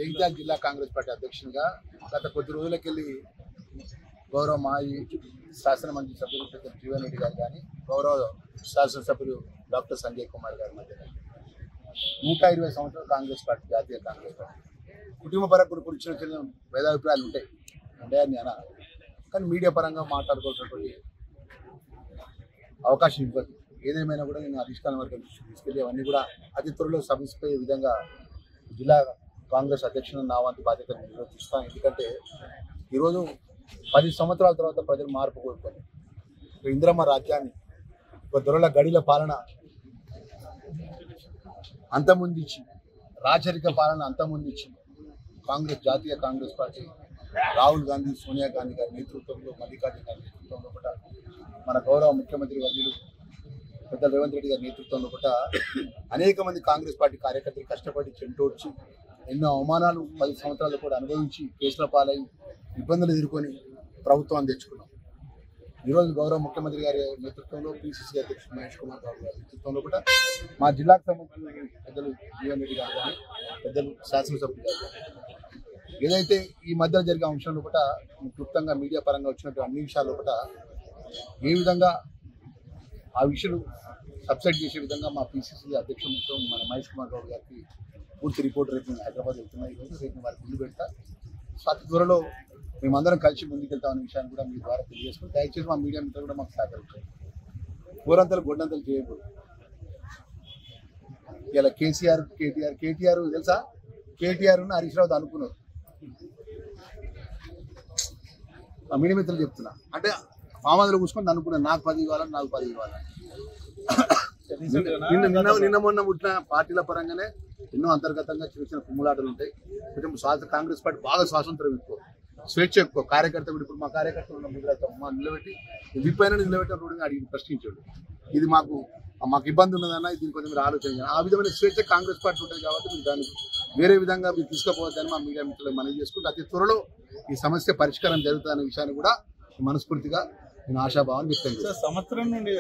జగిత్యాల జిల్లా కాంగ్రెస్ పార్టీ అధ్యక్షునిగా గత కొద్ది రోజులకెళ్ళి గౌరవ మాజీ శాసనమండలి సభ్యులు పెద్దలు జీవన్ రెడ్డి గారు కానీ గౌరవ శాసనసభ్యులు డాక్టర్ సంజయ్ కుమార్ గారి మధ్య 120 సంవత్సరాలు కాంగ్రెస్ పార్టీ జాతీయ కాంగ్రెస్ పార్టీ కుటుంబ పరంగా కొన్ని చిన్న చిన్న భేదాభిప్రాయాలు ఉంటాయని అన కానీ మీడియా పరంగా మాట్లాడుకోవాల్సినటువంటి అవకాశం ఇవ్వదు. ఏదేమైనా కూడా నేను అధిష్టానం వరకు తీసుకెళ్ళి అవన్నీ కూడా అతి త్వరలో సమస్యపోయే విధంగా జిల్లా కాంగ్రెస్ అధ్యక్షుని నా వంతు బాధ్యతను నిర్వర్తిస్తాను. ఎందుకంటే ఈరోజు 10 సంవత్సరాల తర్వాత ప్రజలు మార్పు కోరుకొని ఇందిరమ్మ రాజ్యాన్ని ఒక దొరల గడిల పాలన అంతమొందించి రాచరిక పాలన అంతమొందించి కాంగ్రెస్ జాతీయ కాంగ్రెస్ పార్టీ రాహుల్ గాంధీ సోనియా గాంధీ గారి నేతృత్వంలో మల్లికార్జున గారి నేతృత్వంలో కూడా మన గౌరవ ముఖ్యమంత్రి వర్యులు పెద్ద రేవంత్ రెడ్డి గారి నేతృత్వంలో కూడా అనేక మంది కాంగ్రెస్ పార్టీ కార్యకర్తలు కష్టపడి చెంటోడ్చి ఎన్నో అవమానాలు 10 సంవత్సరాలు కూడా అనుభవించి కేసుల పాలై ఇబ్బందులు ఎదుర్కొని ప్రభుత్వాన్ని తెచ్చుకున్నాం. ఈరోజు గౌరవ ముఖ్యమంత్రి గారి నేతృత్వంలో పిసిసి అధ్యక్షుడు మహేష్ కుమార్ గౌడ్ గారి నేతృత్వంలో కూడా మా జిల్లాకు సంబంధించిన పెద్దలు జీవన్ రెడ్డి గారు కానీ పెద్దలు శాసనసభ్యులు గారు కానీ ఏదైతే ఈ మధ్య జరిగే అంశంలో కూడా క్లుప్తంగా మీడియా పరంగా వచ్చినట్టు అన్ని విషయాల్లో కూడా ఏ విధంగా ఆ విషయాలు సబ్సైడ్ చేసే విధంగా మా పిసిసి అధ్యక్షులతో మన మహేష్ కుమార్ గౌడ్ గారికి పూర్తి రిపోర్ట్ రేపు హైదరాబాద్ వెళ్తున్నాయి. ఈరోజు రేపు వారికి ముందు పెడతా. అతి త్వరలో మేమందరం కలిసి ముందుకెళ్తామనే విషయాన్ని కూడా మీ ద్వారా తెలియజేసుకుని దయచేసి మా మీడియా మిత్రులు కూడా మాకు సహకరించారు. ఊరంతలు గొడ్డంతలు చేయకూడదు. ఇలా కేటీఆర్ తెలుసా? కేటీఆర్ హరీష్ రావు అనుకున్నారు. మా మీడియా మిత్రులు చెప్తున్నా అంటే మామూలు కూర్చుకొని అనుకున్నాను నాకు 10 ఇవ్వాలని నాకు 10 ఇవ్వాలని. నిన్న మొన్న పుట్టిన పార్టీల పరంగానే ఎన్నో అంతర్గతంగా చిన్న చిన్న కుమ్ములాటలు ఉంటాయి. కొంచెం కాంగ్రెస్ పార్టీ బాగా స్వాతంత్రం ఎక్కువ, స్వేచ్ఛ ఎక్కువ. కార్యకర్త కూడా ఇప్పుడు మా కార్యకర్తలు మా నిలబెట్టి విపైన నిలబెట్టిన రోడ్డుగా అడిగి ప్రశ్నించాడు. ఇది మాకు ఇబ్బంది ఉన్నదన్నా దీన్ని కొంచెం మీరు ఆలోచన. ఆ విధమైన స్వేచ్ఛ కాంగ్రెస్ పార్టీ ఉంటుంది కాబట్టి మీరు దాన్ని వేరే విధంగా మీరు తీసుకుపోవద్దని మా మీడియా మిత్రులు మనవి చేసుకుంటే అతి త్వరలో ఈ సమస్య పరిష్కారం జరుగుతుందనే విషయాన్ని కూడా మనస్ఫూర్తిగా నేను ఆశాభావాన్ని వ్యక్తం చేస్తాను. సంవత్సరం నుండి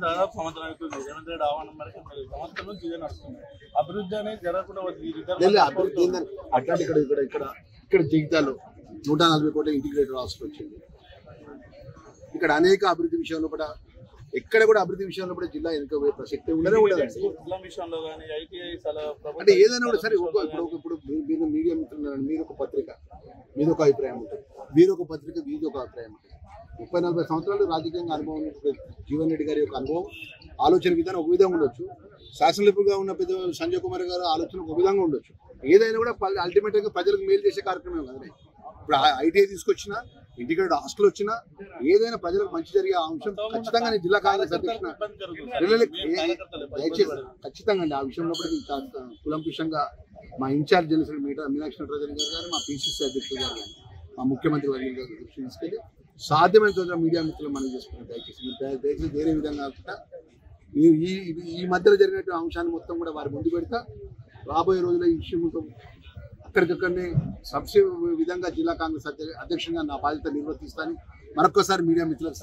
దాదాపు సంవత్సరం అవుతుంది రేవంత్ రెడ్డి ఆహ్వానం మేరకు సంవత్సరం నుంచి ఇదే నడుస్తుంది. అభివృద్ధి అనేది జరగకుండా అభివృద్ధి ఏంటంటే అట్లాంటి ఇక్కడ జగిత్యాలలో 140 కోట్ల ఇంటిగ్రేటెడ్ హాస్పిటల్ వచ్చింది. ఇక్కడ అనేక అభివృద్ధి విషయంలో కూడా ఎక్కడ కూడా అభివృద్ధి విషయంలో కూడా జిల్లా ఎన్నికబోయే ప్రసక్తి ఉండదే ఉండదండి. అంటే ఏదైనా కూడా సరే ఇప్పుడు మీరు మీడియా మిత్రులు మీరు ఒక పత్రిక మీది ఒక అభిప్రాయం ఉంటుంది, మీరు ఒక పత్రిక మీది ఒక అభిప్రాయం ఉంటుంది. 30-40 సంవత్సరాలు రాజకీయంగా అనుభవం జీవన్ రెడ్డి గారి యొక్క అనుభవం ఆలోచన విధానం ఒక విధంగా ఉండొచ్చు. శాసనసభ్యులుగా ఉన్న పెద్ద సంజయ్ కుమార్ గారు ఆలోచన ఒక విధంగా ఉండొచ్చు. ఏదైనా కూడా అల్టిమేట్గా ప్రజలకు మేలు చేసే కార్యక్రమం కదండి. ఇప్పుడు ఐటీఐ తీసుకొచ్చినా ఇంటిగ్రేటెడ్ హాస్టల్ వచ్చినా ఏదైనా ప్రజలకు మంచి జరిగే అంశం ఖచ్చితంగా నేను జిల్లా కాంగ్రెస్ అధ్యక్షున దయచేసి ఖచ్చితంగా అండి ఆ విషయంలో కూడా కులంకుషంగా మా ఇన్ఛార్జ్ జనరల్ మీనాక్షి నటరాజన్ గారు మా పిసిసి అధ్యక్షులు గారు కానీ మా ముఖ్యమంత్రి వర్గం గారు దృష్టి తీసుకెళ్ళి సాధ్యమైన మీడియా మిత్రులు మనం చేసుకున్నాం. దయచేసి వేరే విధంగా కాకుండా ఈ మధ్యలో జరిగినటువంటి అంశాన్ని మొత్తం కూడా వారి ముందు పెడతా. రాబోయే రోజుల్లో ఈ విషయం మొత్తం అక్కడికక్కడనే సబ్సిడీ విధంగా జిల్లా కాంగ్రెస్ అధ్యక్షునిగా నా బాధ్యత నిర్వర్తిస్తానని మరొకసారి మీడియా మిత్రులకు